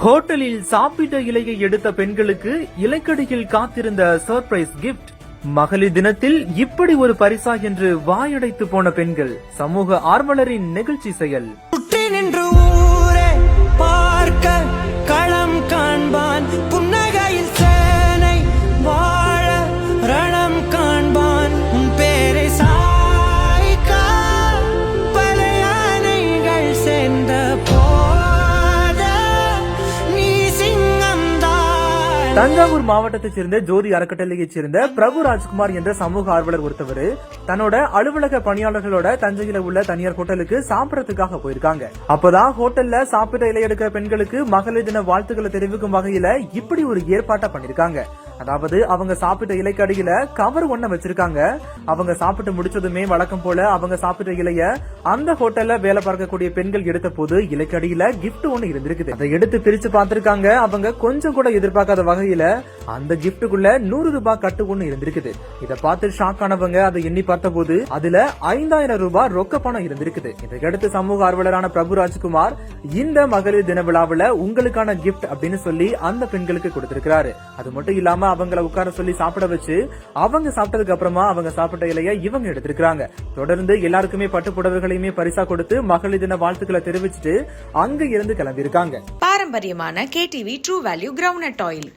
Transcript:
ஹோட்டலில் சாப்பிட்ட இலையை எடுத்த பெண்களுக்கு இலைக்கடியில் காத்திருந்த சர்ப்ரைஸ் கிஃப்ட். மகளிர் தினத்தில் இப்படி ஒரு பரிசா என்று வாயடைத்து போன பெண்கள். சமூக ஆர்வலரின் நெகிழ்ச்சி செயல். பார்க்க களம் காண்பான் புன்னகையில் சேனை வாழ ரணம் காண்பான் உன் பேரை சாய்க்க பல யானைகள் சேர்ந்த போத நீ சிங்கம்தான். தஞ்சாவூர் மாவட்டத்தைச் சேர்ந்த ஜோதி அறக்கட்டளையைச் சேர்ந்த பிரபு ராஜ்குமார் என்ற சமூக ஆர்வலர் ஒருத்தவர் தன்னோட அலுவலக பணியாளர்களோட தஞ்சையில உள்ள தனியார் ஹோட்டலுக்கு சாப்பிடறதுக்காக போயிருக்காங்க. அப்பதான் ஹோட்டல்ல சாப்பிட்ட இலை எடுக்கிற பெண்களுக்கு மகளிர் தின வாழ்த்துக்களை தெரிவிக்கும் வகையில இப்படி ஒரு ஏற்பாட்டை பண்ணிருக்காங்க. அதாவது அவங்க சாப்பிட்ட இலைக்கு அடியில கவர் ஒண்ண வச்சிருக்காங்க. அவங்க சாப்பிட்டு முடிச்சதுமே வழக்கம் போல அவங்க சாப்பிட்ட இலைய அந்த ஹோட்டல்ல வேலை பார்க்கக்கூடிய பெண்கள் எடுத்த போது இலைக்கு அடியில கிஃப்ட் ஒண்ணு இருந்திருக்குது. அதை எடுத்து பிரிச்சு பார்த்திருக்காங்க. அவங்க கொஞ்சம் கூட எதிர்பார்க்காத வகையில அந்த கிஃப்ட்டுக்குள்ள 100 ரூபாய் கட்டு ஒண்ணு இருந்திருக்குது. இதை பார்த்து ஷாக் ஆனவங்க அதை எண்ணி பார்த்த போது அதுல 5000 ரூபாய் ரொக்க பணம் இருந்திருக்குது. இதையடுத்து சமூக ஆர்வலரான பிரபு ராஜ்குமார் இந்த மகளிர் தின விழாவில் உங்களுக்கான கிஃப்ட் அப்படின்னு சொல்லி அந்த பெண்களுக்கு கொடுத்திருக்கிறாரு. அது மட்டும் இல்லாம அவங்கள உட்கார சொல்லி சாப்பிட வச்சு அவங்க சாப்பிட்டதுக்கு அப்புறமா அவங்க சாப்பிட்ட இலைய இவங்க எடுத்திருக்காங்க. தொடர்ந்து எல்லாருக்குமே பட்டு புடவைகளையுமே பரிசா கொடுத்து மகளிர் தின வாழ்த்துக்களை தெரிவிச்சுட்டு அங்க இருந்து கிளம்பி இருக்காங்க. பாரம்பரியமான KTV true value ground oil.